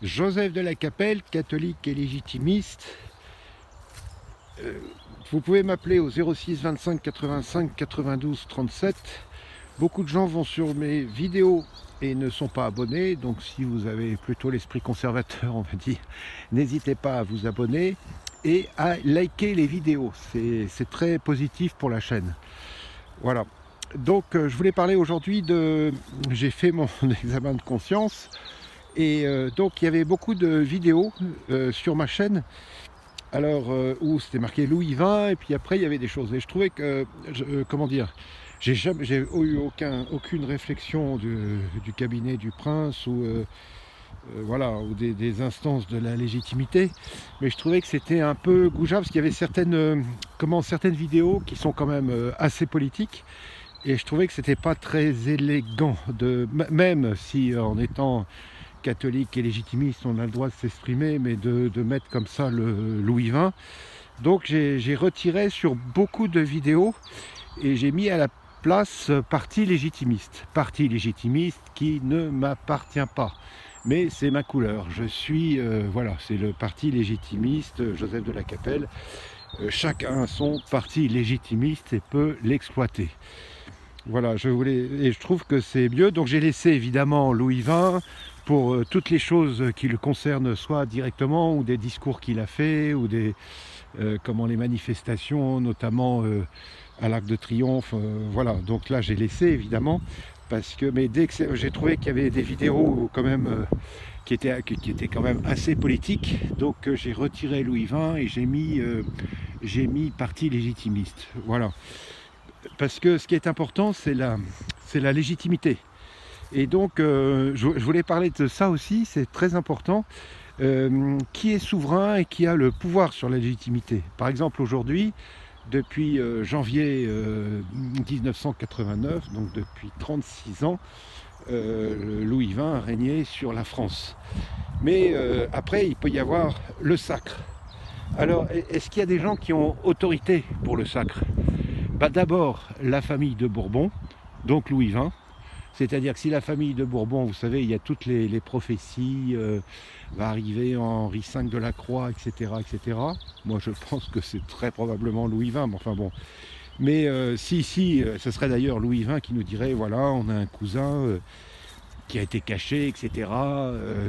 Joseph de la Capelle, catholique et légitimiste. Vous pouvez m'appeler au 06 25 85 92 37. Beaucoup de gens vont sur mes vidéos et ne sont pas abonnés, donc si vous avez plutôt l'esprit conservateur, on va dire, n'hésitez pas à vous abonner et à liker les vidéos. C'est très positif pour la chaîne. Voilà. Donc je voulais parler aujourd'hui de... J'ai fait mon examen de conscience et donc il y avait beaucoup de vidéos sur ma chaîne. Alors, où c'était marqué Louis XX, et puis après il y avait des choses. Et je trouvais que, comment dire, j'ai eu aucune réflexion du cabinet du prince ou voilà, ou des instances de la légitimité, mais je trouvais que c'était un peu goujat parce qu'il y avait certaines vidéos qui sont quand même assez politiques, et je trouvais que c'était pas très élégant même si en étant catholique et légitimiste, on a le droit de s'exprimer, mais de mettre comme ça le Louis XX. Donc j'ai retiré sur beaucoup de vidéos et j'ai mis à la place parti légitimiste. Parti légitimiste qui ne m'appartient pas. Mais c'est ma couleur. Je suis, voilà, c'est le parti légitimiste, Joseph de la Capelle. Chacun a son parti légitimiste et peut l'exploiter. Voilà, et je trouve que c'est mieux. Donc j'ai laissé évidemment Louis XX pour toutes les choses qui le concernent, soit directement, ou des discours qu'il a fait, ou les manifestations, notamment à l'Arc de Triomphe. Voilà, donc là j'ai laissé évidemment, mais dès que j'ai trouvé qu'il y avait des vidéos quand même qui étaient quand même assez politiques, donc j'ai retiré Louis XX et j'ai mis parti légitimiste. Voilà. Parce que ce qui est important, c'est la légitimité. Et donc, je voulais parler de ça aussi, c'est très important. Qui est souverain et qui a le pouvoir sur la légitimité? Par exemple, aujourd'hui, depuis janvier 1989, donc depuis 36 ans, Louis XX a régné sur la France. Mais après, il peut y avoir le sacre. Alors, est-ce qu'il y a des gens qui ont autorité pour le sacre? D'abord, la famille de Bourbon, donc Louis XX. C'est-à-dire que si la famille de Bourbon, vous savez, il y a toutes les prophéties, va arriver Henri V de la Croix, etc., etc. Moi, je pense que c'est très probablement Louis XX, mais enfin bon. Mais ce serait d'ailleurs Louis XX qui nous dirait, voilà, on a un cousin qui a été caché, etc.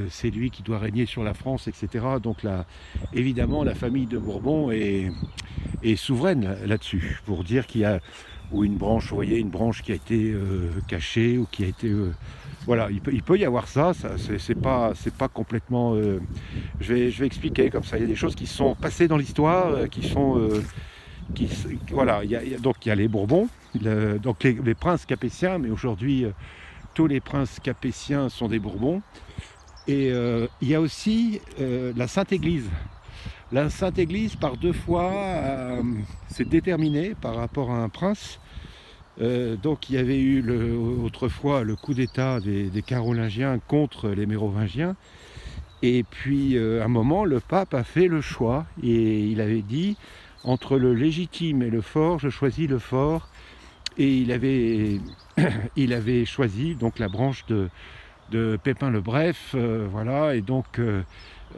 C'est lui qui doit régner sur la France, etc. Donc là, évidemment, la famille de Bourbon est souveraine là-dessus, pour dire qu'il y a ou une branche, vous voyez, une branche qui a été cachée ou qui a été... voilà, il peut y avoir ça c'est pas complètement... je vais expliquer comme ça, il y a des choses qui sont passées dans l'histoire, qui sont... voilà, donc il y a les Bourbons, donc les princes capétiens, mais aujourd'hui, tous les princes capétiens sont des Bourbons. Et il y a aussi la Sainte-Église. La Sainte-Église, par deux fois, s'est déterminée par rapport à un prince. Donc il y avait eu autrefois le coup d'État des Carolingiens contre les Mérovingiens. Et puis à un moment, le pape a fait le choix et il avait dit, entre le légitime et le fort, je choisis le fort. Et il avait choisi donc la branche de Pépin le Bref, voilà, et donc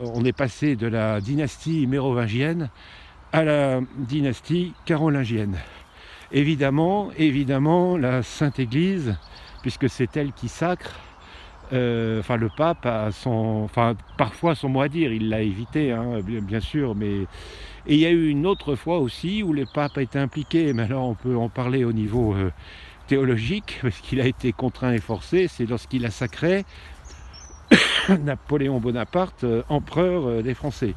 on est passé de la dynastie mérovingienne à la dynastie carolingienne. Évidemment, la Sainte-Église, puisque c'est elle qui sacre, le pape a parfois son mot à dire, il l'a évité, hein, bien sûr, mais... Et il y a eu une autre fois aussi où le pape a été impliqué, mais alors on peut en parler au niveau théologique, parce qu'il a été contraint et forcé, c'est lorsqu'il a sacré Napoléon Bonaparte, empereur des Français.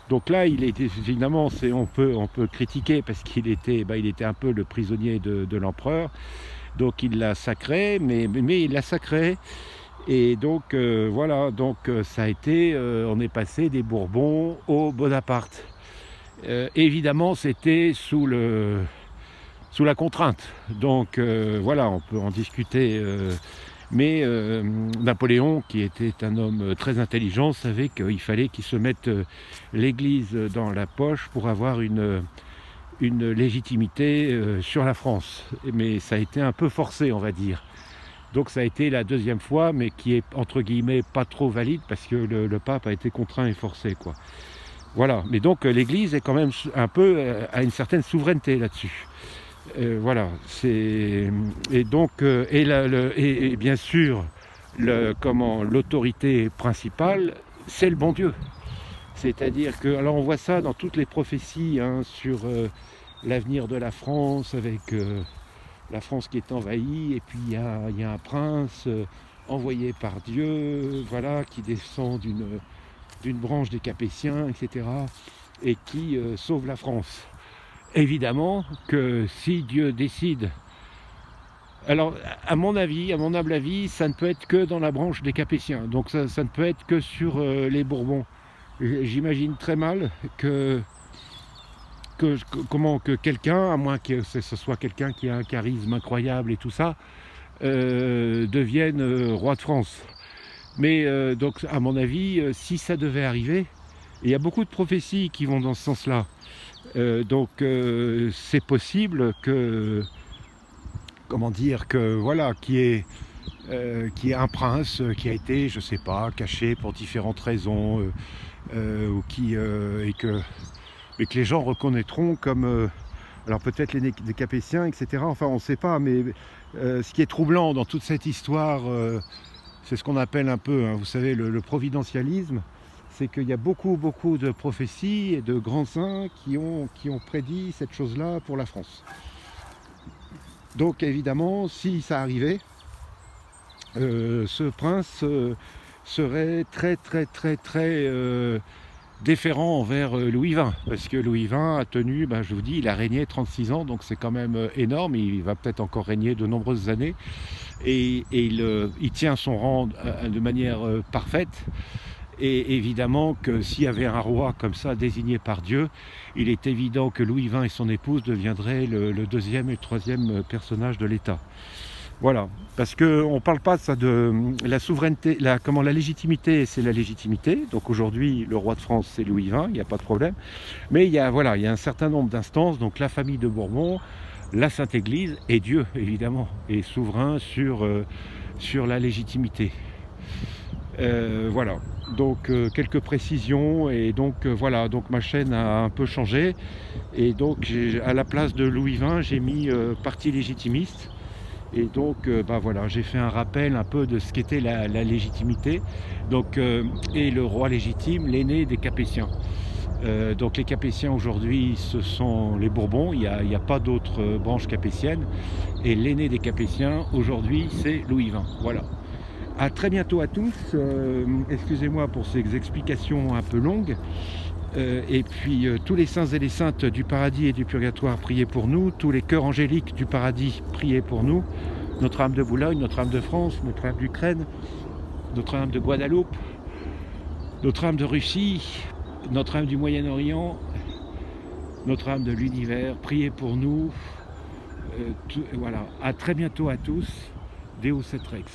Donc là, il était évidemment, on peut critiquer parce qu'il était un peu le prisonnier de l'empereur. Donc il l'a sacré, mais il l'a sacré. Et donc voilà, ça a été, on est passé des Bourbons aux Bonaparte. Évidemment, c'était sous la contrainte. Donc voilà, on peut en discuter. Mais Napoléon, qui était un homme très intelligent, savait qu'il fallait qu'il se mette l'Église dans la poche pour avoir une légitimité sur la France. Mais ça a été un peu forcé, on va dire. Donc ça a été la deuxième fois, mais qui est entre guillemets pas trop valide parce que le pape a été contraint et forcé, quoi. Voilà, mais donc l'Église est quand même un peu a une certaine souveraineté là-dessus. Voilà, c'est et donc et bien sûr l'autorité principale, c'est le bon Dieu. C'est-à-dire que, alors on voit ça dans toutes les prophéties hein, sur l'avenir de la France, avec la France qui est envahie, et puis il y a un prince envoyé par Dieu, voilà, qui descend d'une branche des Capétiens, etc., et qui sauve la France. Évidemment que si Dieu décide, alors à mon avis, à mon humble avis, ça ne peut être que dans la branche des Capétiens, donc ça ne peut être que sur les Bourbons. J'imagine très mal que quelqu'un, à moins que ce soit quelqu'un qui a un charisme incroyable et tout ça, devienne roi de France. Mais donc à mon avis, si ça devait arriver, il y a beaucoup de prophéties qui vont dans ce sens-là. Donc c'est possible que, comment dire, que voilà, qui est un prince qui a été, je sais pas, caché pour différentes raisons, ou et que les gens reconnaîtront comme, alors peut-être les Capétiens, etc. Enfin, on ne sait pas, mais ce qui est troublant dans toute cette histoire, c'est ce qu'on appelle un peu, hein, vous savez, le providentialisme. C'est qu'il y a beaucoup de prophéties et de grands saints qui ont prédit cette chose-là pour la France. Donc évidemment, si ça arrivait, ce prince serait très déférent envers Louis XX, parce que Louis XX a tenu, je vous dis, il a régné 36 ans, donc c'est quand même énorme, il va peut-être encore régner de nombreuses années, et il tient son rang de manière parfaite. Et évidemment que s'il y avait un roi comme ça désigné par Dieu, il est évident que Louis XX et son épouse deviendraient le deuxième et le troisième personnage de l'État. Voilà, parce qu'on ne parle pas de ça, de la souveraineté, la légitimité, c'est la légitimité. Donc aujourd'hui, le roi de France, c'est Louis XX, il n'y a pas de problème. Mais il y a un certain nombre d'instances, donc la famille de Bourbon, la Sainte Église et Dieu, évidemment, est souverain sur la légitimité. Voilà, donc quelques précisions, et donc voilà, donc ma chaîne a un peu changé, et donc à la place de Louis XX, j'ai mis parti légitimiste, et donc voilà, j'ai fait un rappel un peu de ce qu'était la légitimité, donc et le roi légitime, l'aîné des Capétiens. Donc les Capétiens aujourd'hui, ce sont les Bourbons, il n'y a pas d'autres branches capétiennes, et l'aîné des Capétiens aujourd'hui, c'est Louis XX. Voilà. À très bientôt à tous, excusez-moi pour ces explications un peu longues, et puis tous les saints et les saintes du paradis et du purgatoire, priez pour nous, tous les cœurs angéliques du paradis, priez pour nous, Notre-Dame de Boulogne, Notre-Dame de France, Notre-Dame d'Ukraine, Notre-Dame de Guadeloupe, Notre-Dame de Russie, Notre-Dame du Moyen-Orient, Notre-Dame de l'univers, priez pour nous, voilà, à très bientôt à tous, Deus et Rex.